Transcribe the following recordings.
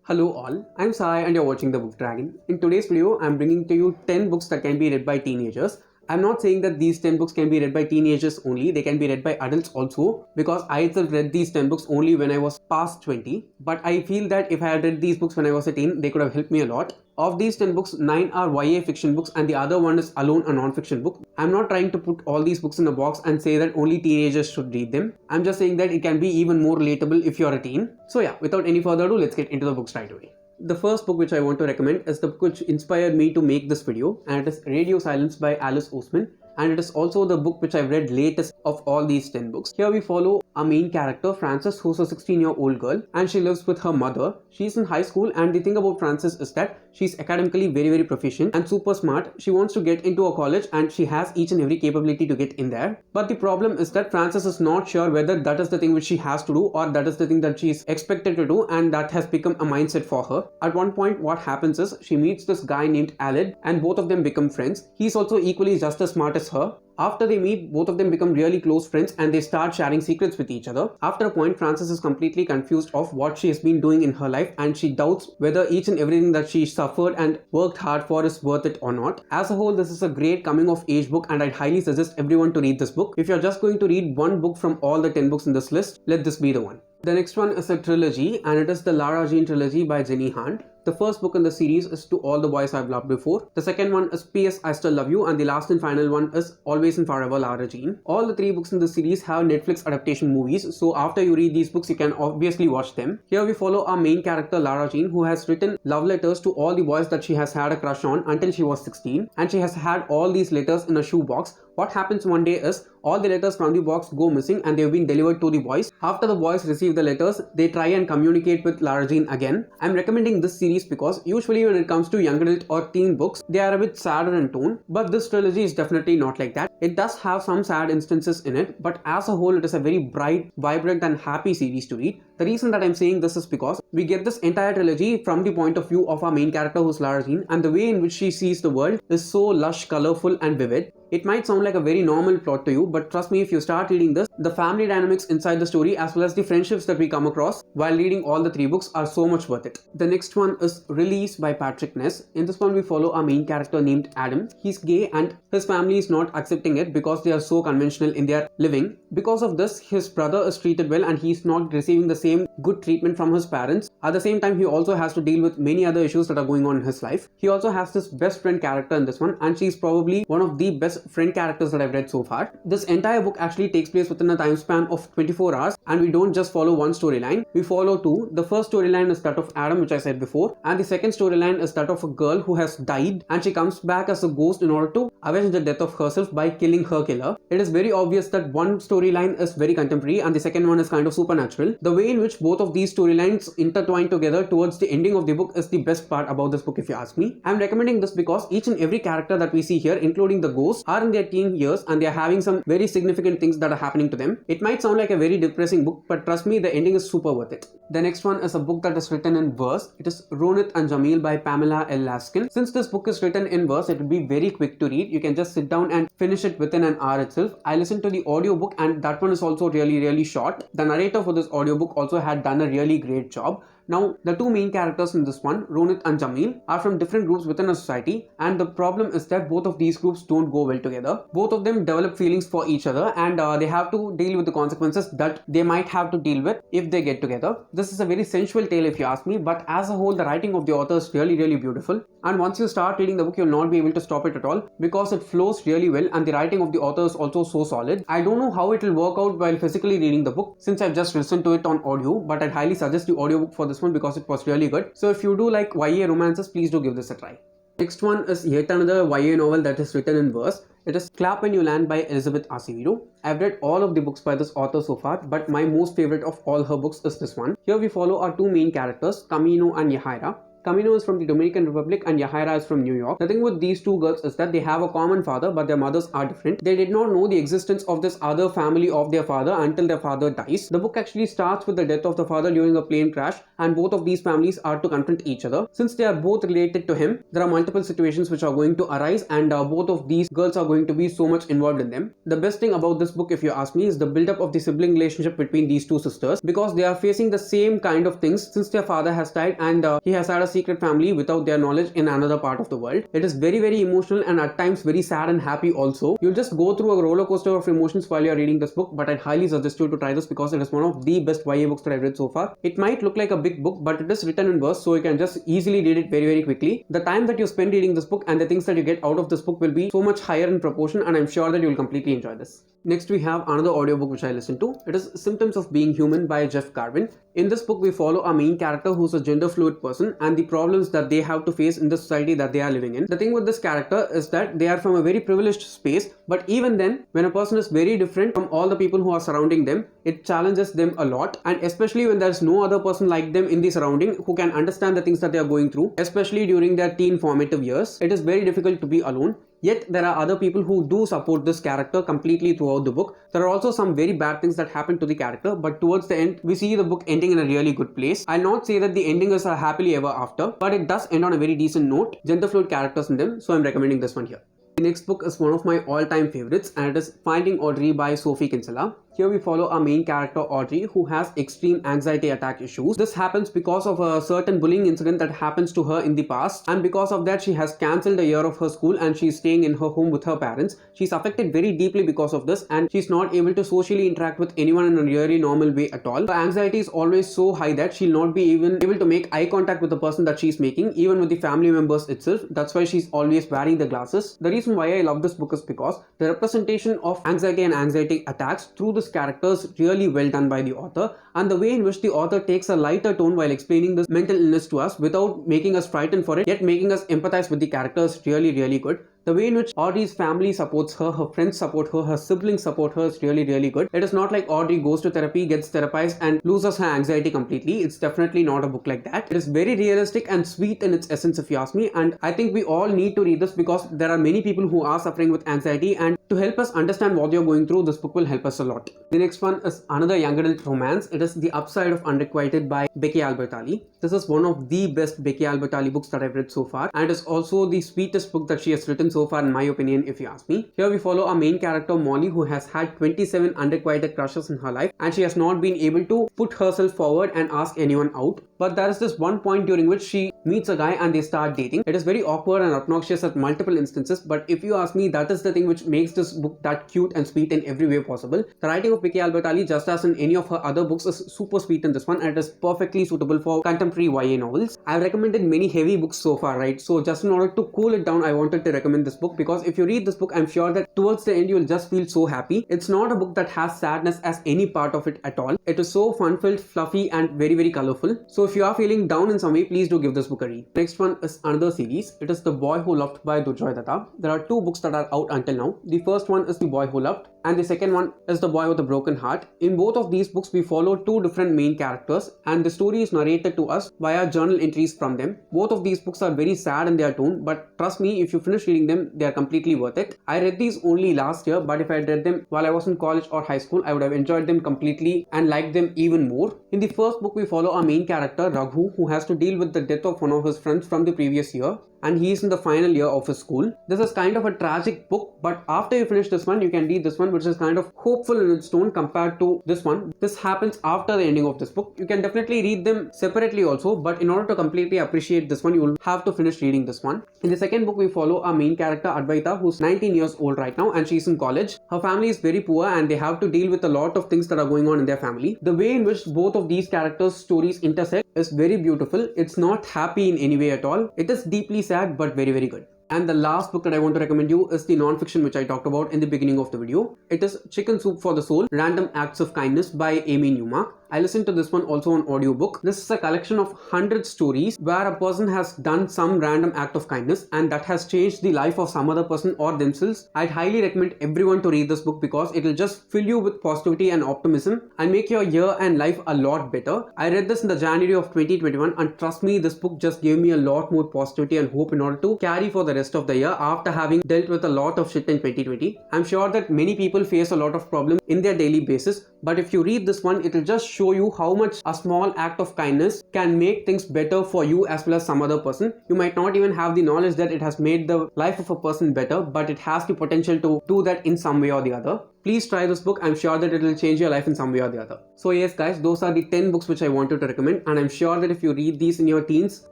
Hello all, I'm Sai and you're watching The Book Dragon. In today's video, I'm bringing to you 10 books that can be read by teenagers. I'm not saying that these 10 books can be read by teenagers only, they can be read by adults also, because I itself read these 10 books only when I was past 20. But I feel that if I had read these books when I was a teen, they could have helped me a lot. Of these 10 books, 9 are YA fiction books and the other one is Alone, a non-fiction book. I'm not trying to put all these books in a box and say that only teenagers should read them. I'm just saying that it can be even more relatable if you're a teen. So yeah, without any further ado, let's get into the books right away. The first book which I want to recommend is the book which inspired me to make this video, and it is Radio Silence by Alice Oseman. And it is also the book which I've read latest of all these 10 books. Here we follow our main character, Frances, who's a 16-year-old girl and she lives with her mother. She's in high school, and the thing about Frances is that she's academically very proficient and super smart. She wants to get into a college and she has each and every capability to get in there. But the problem is that Frances is not sure whether that is the thing which she has to do or that is the thing that she is expected to do, and that has become a mindset for her. At one point what happens is she meets this guy named Aled and both of them become friends. He's also equally just as smart as her. After they meet, both of them become really close friends and they start sharing secrets with each other. After a point, Frances is completely confused of what she has been doing in her life and she doubts whether each and everything that she suffered and worked hard for is worth it or not. As a whole, this is a great coming of age book and I'd highly suggest everyone to read this book. If you're just going to read one book from all the 10 books in this list, let this be the one. The next one is a trilogy, and it is the LARA Jean trilogy by Jenny Han. The first book in the series is To All the Boys I've Loved Before. The second one is P.S. I Still Love You, and the last and final one is Always and Forever Lara Jean. All the 3 books in the series have Netflix adaptation movies, so after you read these books you can obviously watch them. Here we follow our main character Lara Jean, who has written love letters to all the boys that she has had a crush on until she was 16, and she has had all these letters in a shoebox. What happens one day is all the letters from the box go missing and they've been delivered to the boys. After the boys receive the letters, they try and communicate with Lara Jean again. I'm recommending this series because usually when it comes to young adult or teen books, they are a bit sadder in tone, but this trilogy is definitely not like that. It does have some sad instances in it, but as a whole it is a very bright, vibrant and happy series to read. The reason that I'm saying this is because we get this entire trilogy from the point of view of our main character, who's Lara Jean, and the way in which she sees the world is so lush, colorful and vivid. It might sound like a very normal plot to you, but trust me, if you start reading this, the family dynamics inside the story as well as the friendships that we come across while reading all the 3 books are so much worth it. The next one is Release by Patrick Ness. In this one we follow our main character named Adam. He's gay and his family is not accepting it because they are so conventional in their living. Because of this, his brother is treated well and he's not receiving the same good treatment from his parents. At the same time, he also has to deal with many other issues that are going on in his life. He also has this best friend character in this one, and she's probably one of the best friend characters that I've read so far. This entire book actually takes place within a time span of 24 hours, and we don't just follow one storyline, we follow 2. The first storyline is that of Adam, which I said before, and the second storyline is that of a girl who has died and she comes back as a ghost in order to avenge the death of herself by killing her killer. It is very obvious that one storyline is very contemporary and the second one is kind of supernatural. The way in which both of these storylines intertwine together towards the ending of the book is the best part about this book, if you ask me. I'm recommending this because each and every character that we see here, including the ghosts, are in their teen years and they are having some very significant things that are happening to them. It might sound like a very depressing book, but trust me, the ending is super worth it. The next one is a book that is written in verse. It is Ronit and Jamil by Pamela Laskin. Since this book is written in verse, it will be very quick to read. You can just sit down and finish it within an hour itself. I listened to the audiobook and that one is also really short. The narrator for this audiobook also had done a really great job. Now, the 2 main characters in this one, Ronit and Jamil, are from different groups within a society, and the problem is that both of these groups don't go well together. Both of them develop feelings for each other and they have to deal with the consequences that they might have to deal with if they get together. This is a very sensual tale if you ask me, but as a whole the writing of the author is really beautiful, and once you start reading the book you'll not be able to stop it at all because it flows really well and the writing of the author is also so solid. I don't know how it will work out while physically reading the book since I've just listened to it on audio, but I'd highly suggest the audiobook for this one because it was really good. So if you do like YA romances, please do give this a try. Next one is yet another YA novel that is written in verse. It is Clap When You Land by Elizabeth Acevedo. I've read all of the books by this author so far, but my most favorite of all her books is this one. Here we follow our 2 main characters, Camino and Yahaira. Camino is from the Dominican Republic and Yahaira is from New York. The thing with these two girls is that they have a common father, but their mothers are different. They did not know the existence of this other family of their father until their father dies. The book actually starts with the death of the father during a plane crash, and both of these families are to confront each other. Since they are both related to him, there are multiple situations which are going to arise, and both of these girls are going to be so much involved in them. The best thing about this book, if you ask me, is the build-up of the sibling relationship between these two sisters, because they are facing the same kind of things since their father has died and he has had a secret family without their knowledge in another part of the world. It is very, very emotional and at times very sad and happy also. You'll just go through a roller coaster of emotions while you're reading this book, but I highly suggest you to try this because it is one of the best YA books that I've read so far. It might look like a big book, but it is written in verse, so you can just easily read it very, very quickly. The time that you spend reading this book and the things that you get out of this book will be so much higher in proportion, and I'm sure that you will completely enjoy this. Next, we have another audiobook which I listened to. It is Symptoms of Being Human by Garvin. In this book, we follow a main character who's a gender fluid person and the problems that they have to face in the society that they are living in. The thing with this character is that they are from a very privileged space, but even then, when a person is very different from all the people who are surrounding them, it challenges them a lot, and especially when there's no other person like them in the surrounding who can understand the things that they are going through, especially during their teen formative years. It is very difficult to be alone. Yet there are other people who do support this character completely throughout the book. There are also some very bad things that happen to the character, but towards the end, we see the book ending in a really good place. I'll not say that the ending is a happily ever after, but it does end on a very decent note. Gender fluid characters in them, so I'm recommending this one here. The next book is one of my all-time favorites, and it is Finding Audrey by Sophie Kinsella. Here we follow our main character Audrey, who has extreme anxiety attack issues. This happens because of a certain bullying incident that happens to her in the past, and because of that she has cancelled a year of her school and she's staying in her home with her parents. She's affected very deeply because of this, and she's not able to socially interact with anyone in a really normal way at all. Her anxiety is always so high that she'll not be even able to make eye contact with the person that she's making, even with the family members itself. That's why she's always wearing the glasses. The reason why I love this book is because the representation of anxiety and anxiety attacks through this characters really well done by the author, and the way in which the author takes a lighter tone while explaining this mental illness to us without making us frightened for it, yet making us empathize with the characters really, really good. The way in which Audrey's family supports her, her friends support her, her siblings support her is really, really good. It is not like Audrey goes to therapy, gets therapized and loses her anxiety completely. It's definitely not a book like that. It is very realistic and sweet in its essence, if you ask me, and I think we all need to read this because there are many people who are suffering with anxiety, and to help us understand what you're going through, this book will help us a lot. The next one is another young adult romance. It is The Upside of Unrequited by Becky Albertalli. This is one of the best Becky Albertalli books that I've read so far, and is also the sweetest book that she has written so far in my opinion, if you ask me. Here we follow our main character Molly, who has had 27 unrequited crushes in her life, and she has not been able to put herself forward and ask anyone out. But there is this one point during which she meets a guy and they start dating. It is very awkward and obnoxious at multiple instances, but if you ask me, that is the thing which makes this book that cute and sweet in every way possible. The writing of Becky Albertalli, just as in any of her other books, is super sweet in this one, and it is perfectly suitable for contemporary YA novels. I've recommended many heavy books so far, right? So just in order to cool it down, I wanted to recommend this book, because if you read this book, I'm sure that towards the end you'll just feel so happy. It's not a book that has sadness as any part of it at all. It is so fun-filled, fluffy and very, very colorful. So if you are feeling down in some way, please do give this book a read. Next one is another series. It is The Boy Who Loved by Durjoy Datta. There are two books that are out until now. The first one is The Boy Who Loved, and the second one is The Boy with a Broken Heart. In both of these books, we follow two different main characters, and the story is narrated to us via journal entries from them. Both of these books are very sad in their tone, but trust me, if you finish reading them, they are completely worth it. I read these only last year, but if I had read them while I was in college or high school, I would have enjoyed them completely and liked them even more. In the first book, we follow our main character Raghu, who has to deal with the death of one of his friends from the previous year, and he is in the final year of his school. This is kind of a tragic book, but after you finish this one, you can read this one, which is kind of hopeful in its tone compared to this one. This happens after the ending of this book. You can definitely read them separately also, but in order to completely appreciate this one, you will have to finish reading this one. In the second book, we follow our main character Advaita, who's 19 years old right now, and she's in college. Her family is very poor, and they have to deal with a lot of things that are going on in their family. The way in which both of these characters' stories intersect is very beautiful. It's not happy in any way at all. It is deeply sad, but very, very good. And the last book that I want to recommend you is the non-fiction which I talked about in the beginning of the video. It is Chicken Soup for the Soul, Random Acts of Kindness by Amy Newmark. I listened to this one also on audiobook. This is a collection of 100 stories where a person has done some random act of kindness and that has changed the life of some other person or themselves. I'd highly recommend everyone to read this book because it will just fill you with positivity and optimism and make your year and life a lot better. I read this in the January of 2021 and trust me, this book just gave me a lot more positivity and hope in order to carry for the rest of the year after having dealt with a lot of shit in 2020. I'm sure that many people face a lot of problems in their daily basis, but if you read this one, it will just show you how much a small act of kindness can make things better for you as well as some other person. You might not even have the knowledge that it has made the life of a person better, but it has the potential to do that in some way or the other. Please try this book. I'm sure that it will change your life in some way or the other. So yes guys, those are the 10 books which I wanted to recommend, and I'm sure that if you read these in your teens,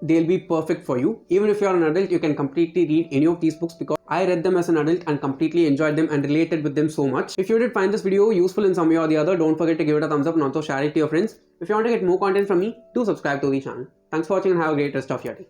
they'll be perfect for you. Even if you're an adult, you can completely read any of these books because I read them as an adult and completely enjoyed them and related with them so much. If you did find this video useful in some way or the other, don't forget to give it a thumbs up and also share it to your friends. If you want to get more content from me, do subscribe to the channel. Thanks for watching and have a great rest of your day.